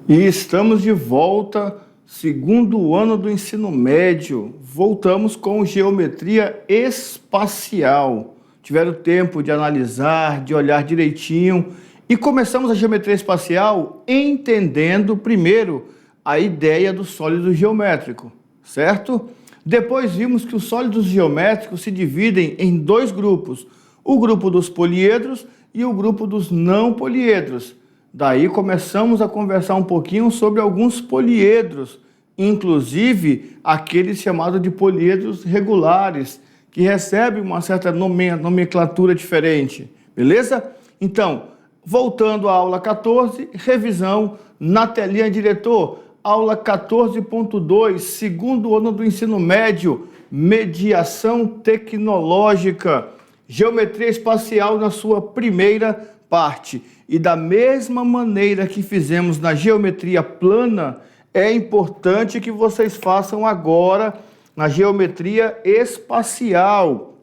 E estamos de volta, segundo ano do ensino médio. Voltamos com geometria espacial. Tiveram tempo de analisar, de olhar direitinho. E começamos a geometria espacial entendendo primeiro a ideia do sólido geométrico, certo? Depois vimos que os sólidos geométricos se dividem em dois grupos. O grupo dos poliedros e o grupo dos não poliedros. Daí começamos a conversar um pouquinho sobre alguns poliedros, inclusive aqueles chamados de poliedros regulares, que recebem uma certa nomenclatura diferente, beleza? Então, voltando à aula 14, revisão na telinha, diretor, aula 14.2, segundo ano do ensino médio, mediação tecnológica, geometria espacial na sua primeira parte. E da mesma maneira que fizemos na geometria plana, é importante que vocês façam agora na geometria espacial.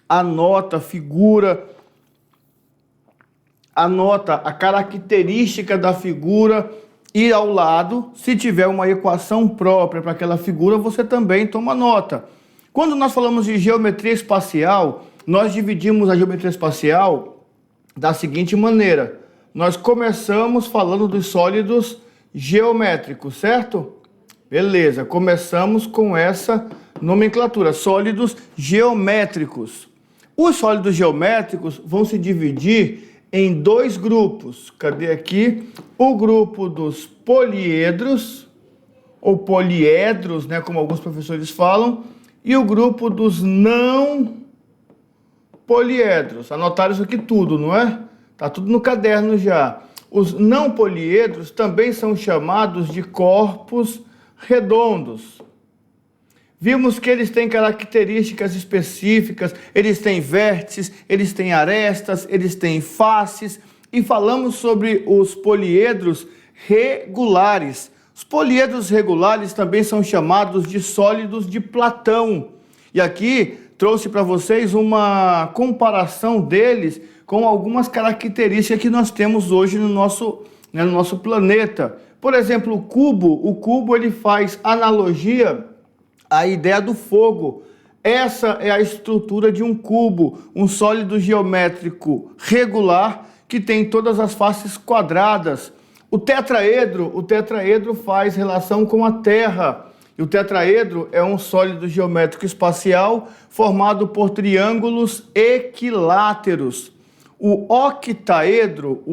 Anota a figura, anota a característica da figura e ao lado, se tiver uma equação própria para aquela figura, você também toma nota. Quando nós falamos de geometria espacial, nós dividimos a geometria espacial da seguinte maneira: nós começamos falando dos sólidos geométricos, certo? Beleza, começamos com essa nomenclatura, sólidos geométricos. Os sólidos geométricos vão se dividir em dois grupos. Cadê aqui? O grupo dos poliedros, ou poliedros, né, como alguns professores falam, e o grupo dos não poliedros. Anotaram isso aqui tudo, não é? Tá tudo no caderno já. Os não poliedros também são chamados de corpos redondos. Vimos que eles têm características específicas, eles têm vértices, eles têm arestas, eles têm faces, e falamos sobre os poliedros regulares. Os poliedros regulares também são chamados de sólidos de Platão. E aqui trouxe para vocês uma comparação deles com algumas características que nós temos hoje no nosso planeta. Por exemplo, o cubo ele faz analogia à ideia do fogo. Essa é a estrutura de um cubo, um sólido geométrico regular que tem todas as faces quadradas. O tetraedro faz relação com a Terra. E o tetraedro é um sólido geométrico espacial formado por triângulos equiláteros. O octaedro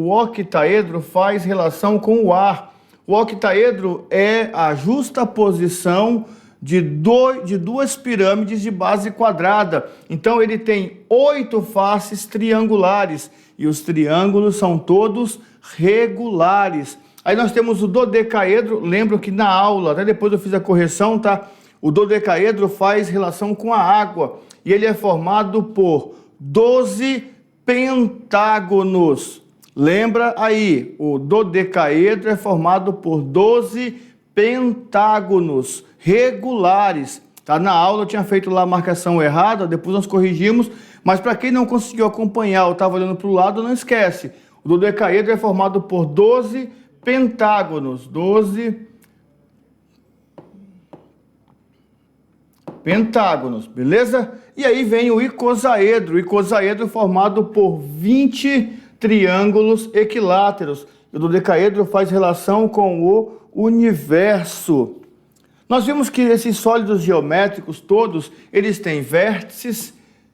faz relação com o ar. O octaedro é a justaposição de duas pirâmides de base quadrada. Então ele tem 8 faces triangulares e os triângulos são todos regulares. Aí nós temos o dodecaedro, lembro que na aula, até depois eu fiz a correção, tá? O dodecaedro faz relação com a água e ele é formado por 12 pentágonos. Lembra aí, o dodecaedro é formado por 12 pentágonos regulares. Tá? Na aula eu tinha feito lá a marcação errada, depois nós corrigimos, mas para quem não conseguiu acompanhar ou estava olhando para o lado, não esquece. O dodecaedro é formado por 12 pentágonos, 12 pentágonos, beleza? E aí vem o icosaedro formado por 20 triângulos equiláteros. O dodecaedro faz relação com o universo. Nós vimos que esses sólidos geométricos todos, eles têm vértices,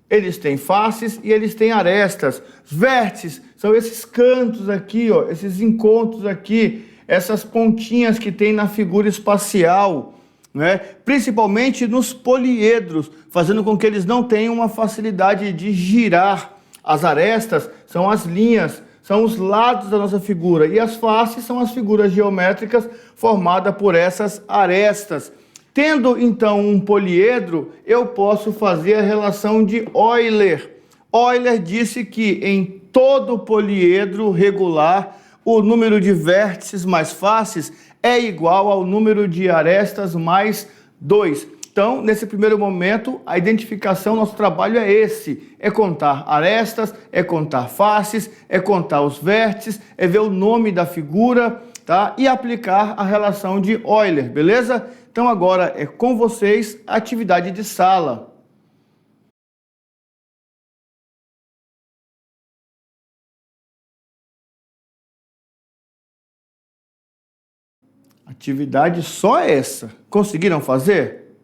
eles têm faces e eles têm arestas. Vértices são esses cantos aqui, ó, esses encontros aqui, essas pontinhas que tem na figura espacial, né? Principalmente nos poliedros, fazendo com que eles não tenham uma facilidade de girar. As arestas são as linhas, são os lados da nossa figura, e as faces são as figuras geométricas formadas por essas arestas. Tendo então um poliedro, eu posso fazer a relação de Euler. Euler disse que em todo poliedro regular, o número de vértices mais faces é igual ao número de arestas mais 2. Então, nesse primeiro momento, a identificação, nosso trabalho é esse. É contar arestas, é contar faces, é contar os vértices, é ver o nome da figura tá? E aplicar a relação de Euler, beleza? Então agora é com vocês a atividade de sala. Atividade só essa. Conseguiram fazer?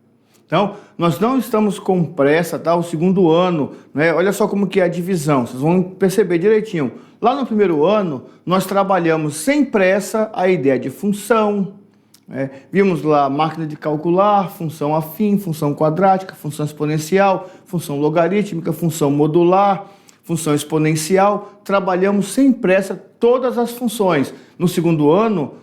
Então, nós não estamos com pressa, tá? O segundo ano, né? Olha só como que é a divisão, vocês vão perceber direitinho. Lá no primeiro ano, nós trabalhamos sem pressa a ideia de função, né? Vimos lá máquina de calcular, função afim, função quadrática, função exponencial, função logarítmica, função modular, função exponencial. Trabalhamos sem pressa todas as funções. No segundo ano,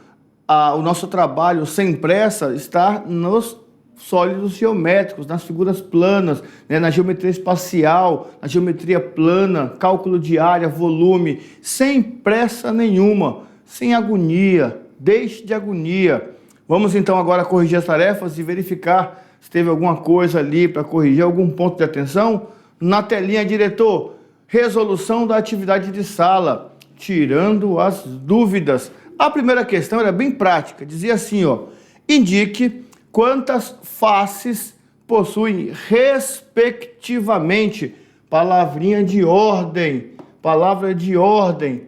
o nosso trabalho sem pressa está nos sólidos geométricos, nas figuras planas, né, na geometria espacial, na geometria plana, cálculo de área, volume, sem pressa nenhuma, sem agonia, deixe de agonia. Vamos então agora corrigir as tarefas e verificar se teve alguma coisa ali para corrigir, algum ponto de atenção. Na telinha, diretor, resolução da atividade de sala, tirando as dúvidas. A primeira questão era bem prática, dizia assim, ó, indique quantas faces possuem respectivamente. Palavrinha de ordem, palavra de ordem.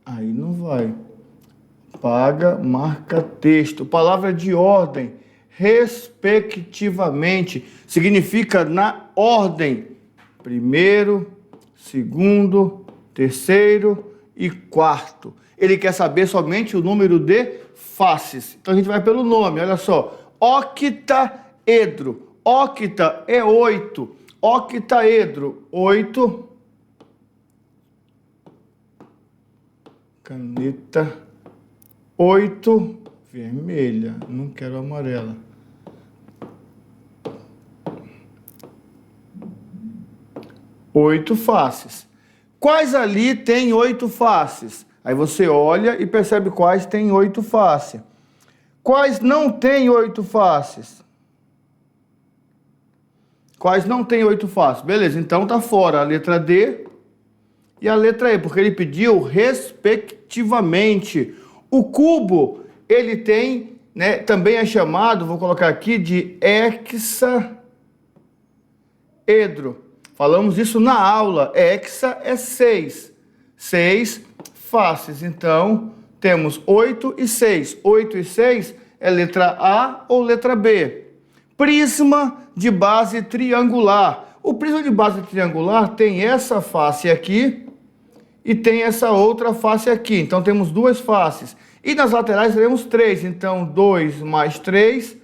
Aí não vai. Paga, marca texto. Palavra de ordem, respectivamente, significa na ordem. Primeiro, segundo, terceiro e quarto. Ele quer saber somente o número de faces. Então a gente vai pelo nome, olha só. Octaedro. Octa é 8. Octaedro, 8. Caneta 8 vermelha. Não quero amarela. 8 faces. Quais ali tem 8 faces? Aí você olha e percebe quais tem 8 faces. Quais não tem 8 faces? Quais não tem 8 faces? Beleza, então tá fora a letra D e a letra E, porque ele pediu respectivamente. O cubo, ele tem, né, também é chamado, vou colocar aqui, de hexaedro. Falamos isso na aula. Hexa é 6. 6 faces. Então, temos 8 e 6. 8 e 6 é letra A ou letra B. Prisma de base triangular. O prisma de base triangular tem essa face aqui e tem essa outra face aqui. Então, temos 2 faces. E nas laterais teremos 3. Então, 2 mais 3.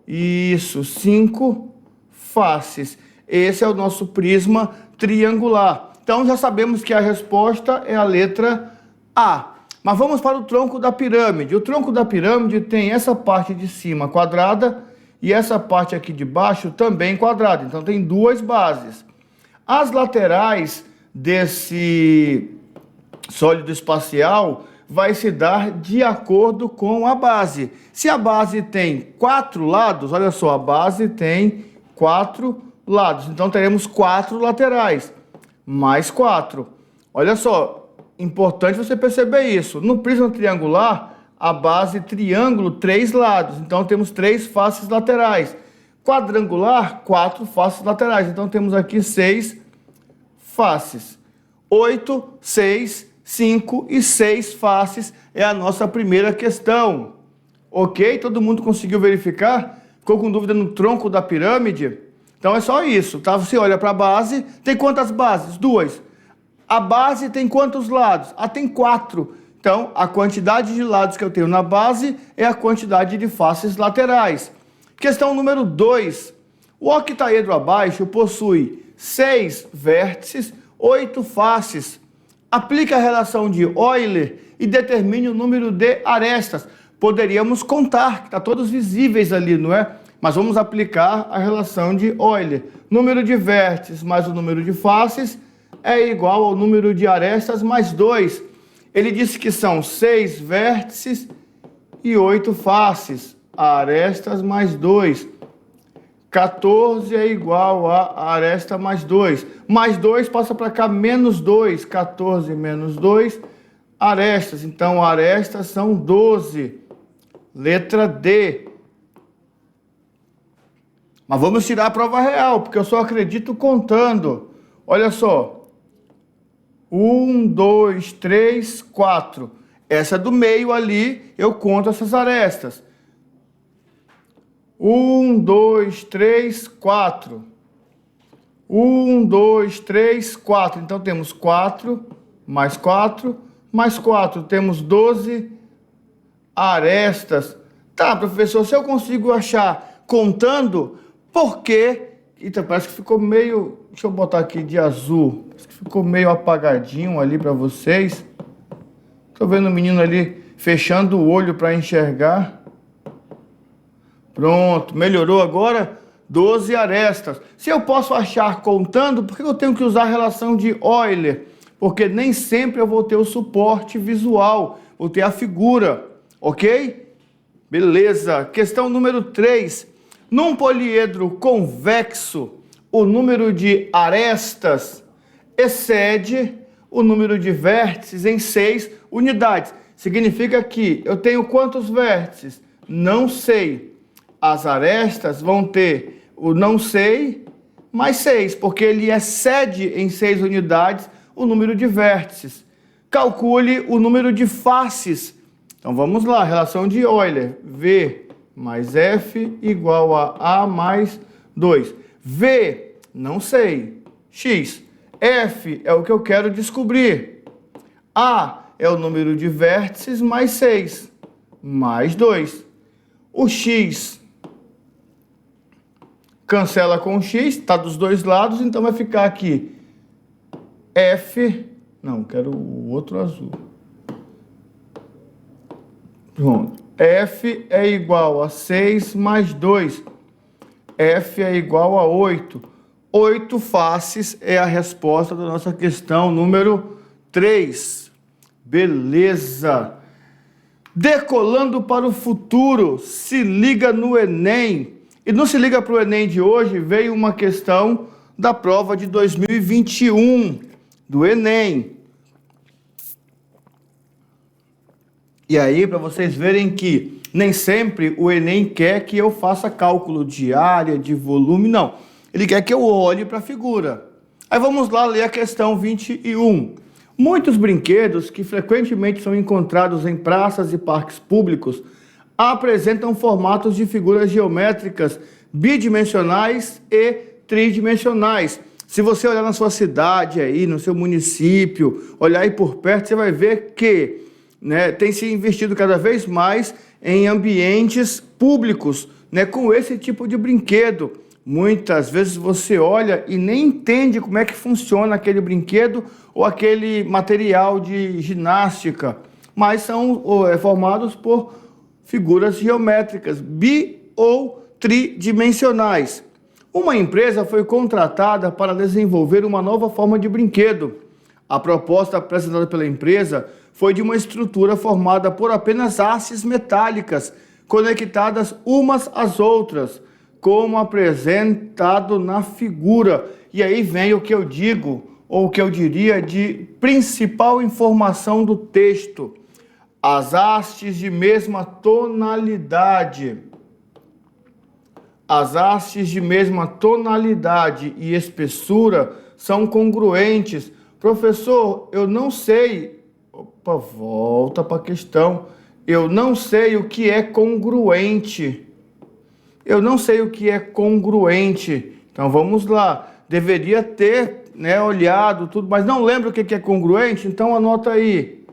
Isso, 5 faces. Esse é o nosso prisma triangular. Então, já sabemos que a resposta é a letra A. Mas vamos para o tronco da pirâmide. O tronco da pirâmide tem essa parte de cima quadrada e essa parte aqui de baixo também quadrada. Então, tem 2 bases. As laterais desse sólido espacial vai se dar de acordo com a base. Se a base tem 4 lados, olha só, a base tem 4 lados. Então, teremos 4 laterais, mais 4. Olha só, importante você perceber isso. No prisma triangular, a base triângulo, 3 lados. Então, temos 3 faces laterais. Quadrangular, 4 faces laterais. Então, temos aqui 6 faces. 8, 6, 5 e 6 faces é a nossa primeira questão. Ok? Todo mundo conseguiu verificar? Ficou com dúvida no tronco da pirâmide? Então é só isso, tá? Você olha para a base, tem quantas bases? 2. A base tem quantos lados? Tem 4. Então, a quantidade de lados que eu tenho na base é a quantidade de faces laterais. Questão número 2. O octaedro abaixo possui 6 vértices, 8 faces. Aplique a relação de Euler e determine o número de arestas. Poderíamos contar, que está todos visíveis ali, não é? Mas vamos aplicar a relação de Euler. Número de vértices mais o número de faces é igual ao número de arestas mais 2. Ele disse que são 6 vértices e 8 faces. Arestas mais 2. 14 é igual a aresta mais 2. Mais 2 passa para cá, menos 2. 14 menos 2 arestas. Então, arestas são 12. Letra D. Mas vamos tirar a prova real, porque eu só acredito contando. Olha só. 1, 2, 3, 4. Essa do meio ali, eu conto essas arestas. 1, 2, 3, 4. 1, 2, 3, 4. Então temos 4, mais 4, mais 4. Temos 12 arestas. Tá, professor, se eu consigo achar contando, por quê? Eita, parece que ficou meio... Deixa eu botar aqui de azul. Parece que ficou meio apagadinho ali para vocês. Tô vendo o menino ali fechando o olho para enxergar. Pronto, melhorou agora? 12 arestas. Se eu posso achar contando, por que eu tenho que usar a relação de Euler? Porque nem sempre eu vou ter o suporte visual, vou ter a figura, ok? Beleza. Questão número 3. Num poliedro convexo, o número de arestas excede o número de vértices em 6 unidades. Significa que eu tenho quantos vértices? Não sei. As arestas vão ter o não sei mais 6, porque ele excede em 6 unidades o número de vértices. Calcule o número de faces. Então vamos lá, relação de Euler. V mais F igual a A mais 2. V, não sei. X. F é o que eu quero descobrir. A é o número de vértices mais 6, mais 2. O X cancela com o X, está dos dois lados, então vai ficar aqui F, não, quero o outro azul. Pronto. F é igual a 6 mais 2. F é igual a 8. 8 faces é a resposta da nossa questão número 3. Beleza. Decolando para o futuro, se liga no Enem. E não se liga para o Enem de hoje, veio uma questão da prova de 2021, do Enem. E aí, para vocês verem que nem sempre o Enem quer que eu faça cálculo de área, de volume, não. Ele quer que eu olhe para a figura. Aí vamos lá ler a questão 21. Muitos brinquedos que frequentemente são encontrados em praças e parques públicos apresentam formatos de figuras geométricas bidimensionais e tridimensionais. Se você olhar na sua cidade aí, no seu município, olhar aí por perto, você vai ver que, né, tem se investido cada vez mais em ambientes públicos, né, com esse tipo de brinquedo. Muitas vezes você olha e nem entende como é que funciona aquele brinquedo ou aquele material de ginástica, mas são formados por figuras geométricas bi ou tridimensionais. Uma empresa foi contratada para desenvolver uma nova forma de brinquedo. A proposta apresentada pela empresa foi de uma estrutura formada por apenas hastes metálicas conectadas umas às outras, como apresentado na figura. E aí vem o que eu digo, ou o que eu diria de principal informação do texto. As hastes de mesma tonalidade. As hastes de mesma tonalidade e espessura são congruentes. Professor, eu não sei... Opa, volta para a questão. Eu não sei o que é congruente. Eu não sei o que é congruente. Então vamos lá. Deveria ter, né, olhado tudo, mas não lembro o que é congruente, então anota aí.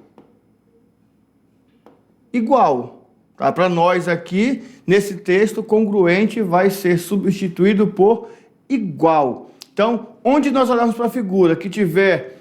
Igual. Tá? Para nós aqui, nesse texto, congruente vai ser substituído por igual. Então, onde nós olharmos para a figura que tiver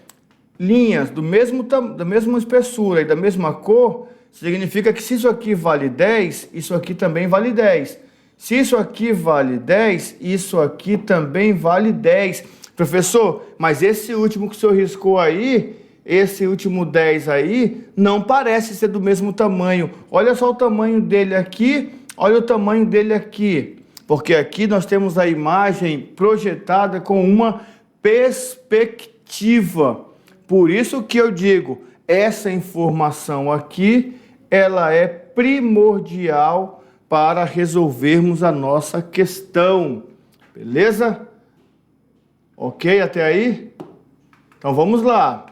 linhas da mesma espessura e da mesma cor, significa que se isso aqui vale 10, isso aqui também vale 10. Se isso aqui vale 10, isso aqui também vale 10. Professor, mas esse último que o senhor riscou aí, esse último 10 aí, não parece ser do mesmo tamanho. Olha só o tamanho dele aqui, olha o tamanho dele aqui. Porque aqui nós temos a imagem projetada com uma perspectiva. Por isso que eu digo, essa informação aqui, ela é primordial para resolvermos a nossa questão. Beleza? Ok até aí? Então vamos lá.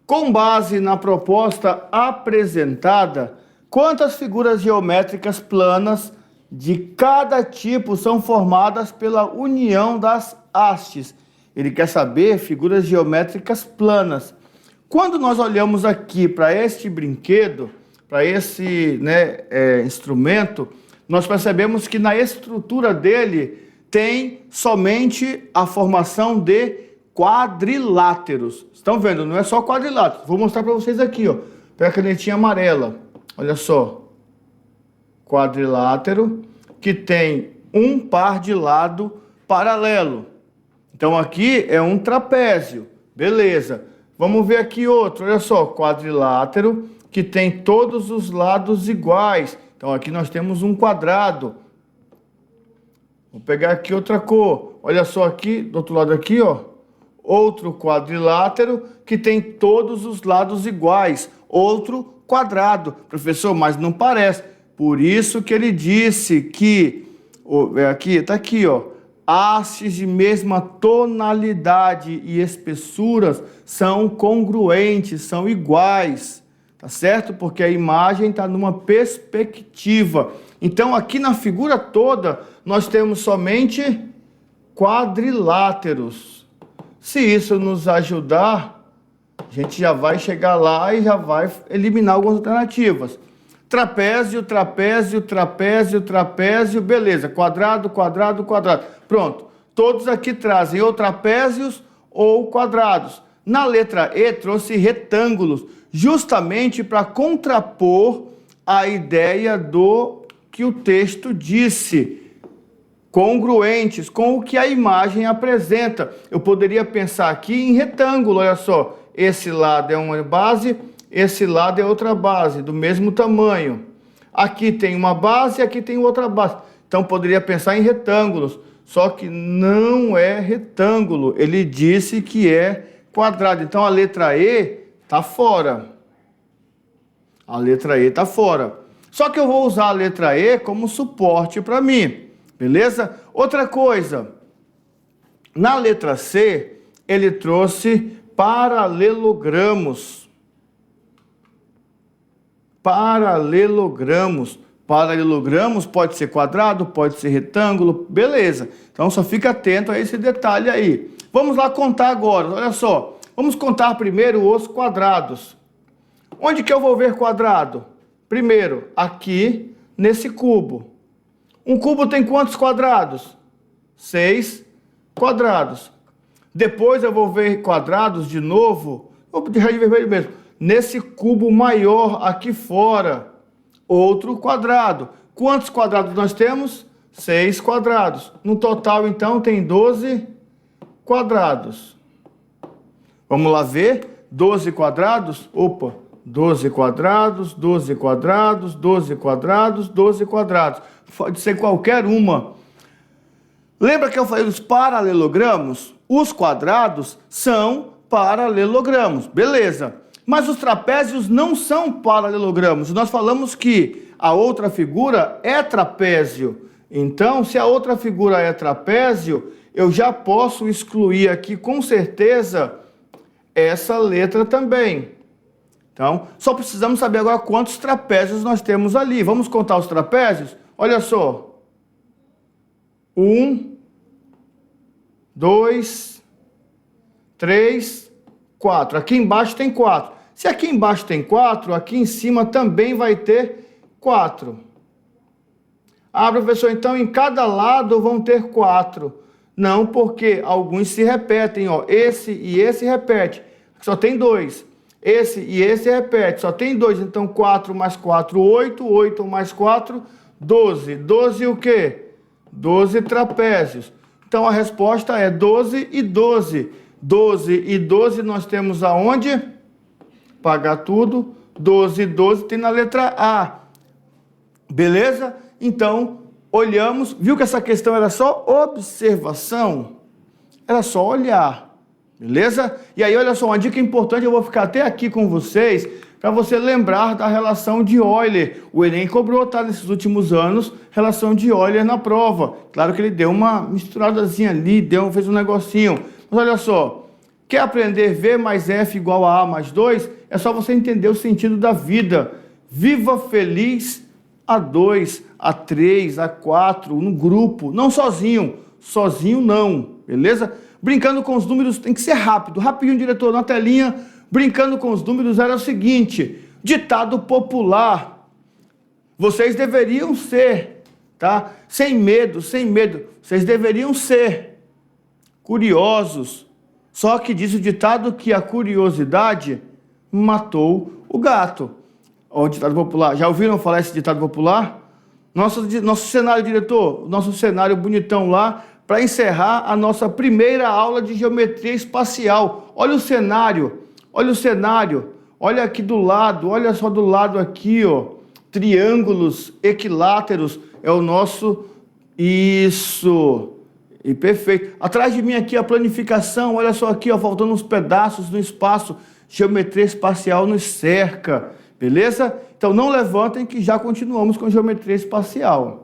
Com base na proposta apresentada, quantas figuras geométricas planas de cada tipo são formadas pela união das hastes? Ele quer saber figuras geométricas planas. Quando nós olhamos aqui para este brinquedo, para esse instrumento, nós percebemos que na estrutura dele tem somente a formação de quadriláteros. Estão vendo? Não é só quadrilátero. Vou mostrar para vocês aqui, ó. Pega a canetinha amarela. Olha só. Quadrilátero que tem um par de lado paralelo. Então aqui é um trapézio. Beleza. Vamos ver aqui outro. Olha só. Quadrilátero que tem todos os lados iguais. Então aqui nós temos um quadrado. Vou pegar aqui outra cor. Olha só aqui, do outro lado aqui, ó. Outro quadrilátero que tem todos os lados iguais. Outro quadrado. Professor, mas não parece. Por isso que ele disse que... Aqui, tá aqui, ó. Hastes de mesma tonalidade e espessuras são congruentes, são iguais. Tá certo? Porque a imagem está numa perspectiva. Então, aqui na figura toda, nós temos somente quadriláteros. Se isso nos ajudar, a gente já vai chegar lá e já vai eliminar algumas alternativas. Trapézio, trapézio, trapézio, trapézio, beleza. Quadrado, quadrado, quadrado. Pronto. Todos aqui trazem ou trapézios ou quadrados. Na letra E, trouxe retângulos, justamente para contrapor a ideia do que o texto disse, congruentes com o que a imagem apresenta. Eu poderia pensar aqui em retângulo, olha só, esse lado é uma base, esse lado é outra base, do mesmo tamanho. Aqui tem uma base, aqui tem outra base. Então poderia pensar em retângulos, só que não é retângulo, ele disse que é quadrado. Então a letra E está fora. A letra E está fora. Só que eu vou usar a letra E como suporte para mim. Beleza? Outra coisa. Na letra C, ele trouxe paralelogramos. Paralelogramos. Paralelogramos pode ser quadrado, pode ser retângulo. Beleza. Então só fica atento a esse detalhe aí. Vamos lá contar agora. Olha só. Vamos contar primeiro os quadrados. Onde que eu vou ver quadrado? Primeiro, aqui nesse cubo. Um cubo tem quantos quadrados? 6 quadrados. Depois eu vou ver quadrados de novo. Vou deixar de vermelho mesmo. Nesse cubo maior aqui fora. Outro quadrado. Quantos quadrados nós temos? 6 quadrados. No total, então, tem 12 quadrados. Vamos lá ver. 12 quadrados. Opa. 12 quadrados, 12 quadrados, 12 quadrados, 12 quadrados. Pode ser qualquer uma. Lembra que eu falei dos paralelogramos? Os quadrados são paralelogramos, beleza. Mas os trapézios não são paralelogramos. Nós falamos que a outra figura é trapézio. Então, se a outra figura é trapézio, eu já posso excluir aqui com certeza essa letra também. Então, só precisamos saber agora quantos trapézios nós temos ali. Vamos contar os trapézios? Olha só. 1, 2, 3, 4. Aqui embaixo tem 4. Se aqui embaixo tem 4, aqui em cima também vai ter 4. Ah, professor, então em cada lado vão ter 4. Não, porque alguns se repetem. Ó. Esse e esse repete. Só tem 2. Esse e esse repete, só tem 2, então 4 mais 4, 8, 8 mais 4, 12. 12 o quê? 12 trapézios. Então a resposta é 12 e 12. 12 e 12 nós temos aonde? Pagar tudo. 12 e 12 tem na letra A. Beleza? Então, olhamos, viu que essa questão era só observação? Era só olhar. Beleza? E aí, olha só, uma dica importante, eu vou ficar até aqui com vocês, para você lembrar da relação de Euler. O Enem cobrou, tá, nesses últimos anos, relação de Euler na prova. Claro que ele deu uma misturadazinha ali, fez um negocinho. Mas olha só, quer aprender V mais F igual a A mais 2? É só você entender o sentido da vida. Viva feliz A2, A3, A4, no grupo, não sozinho. Sozinho não, beleza? Brincando com os números tem que ser rápido. Rapidinho, diretor, na telinha. Brincando com os números era o seguinte: ditado popular. Vocês deveriam ser, tá? Sem medo, sem medo. Vocês deveriam ser curiosos. Só que diz o ditado que a curiosidade matou o gato. Ó, o ditado popular. Já ouviram falar esse ditado popular? Nosso cenário, diretor, nosso cenário bonitão lá, para encerrar a nossa primeira aula de geometria espacial. Olha o cenário, olha aqui do lado, olha só do lado aqui, ó. Triângulos equiláteros é o nosso... Isso... E perfeito. Atrás de mim aqui a planificação, olha só aqui, ó, faltando uns pedaços no espaço. Geometria espacial nos cerca, beleza? Então não levantem que já continuamos com geometria espacial.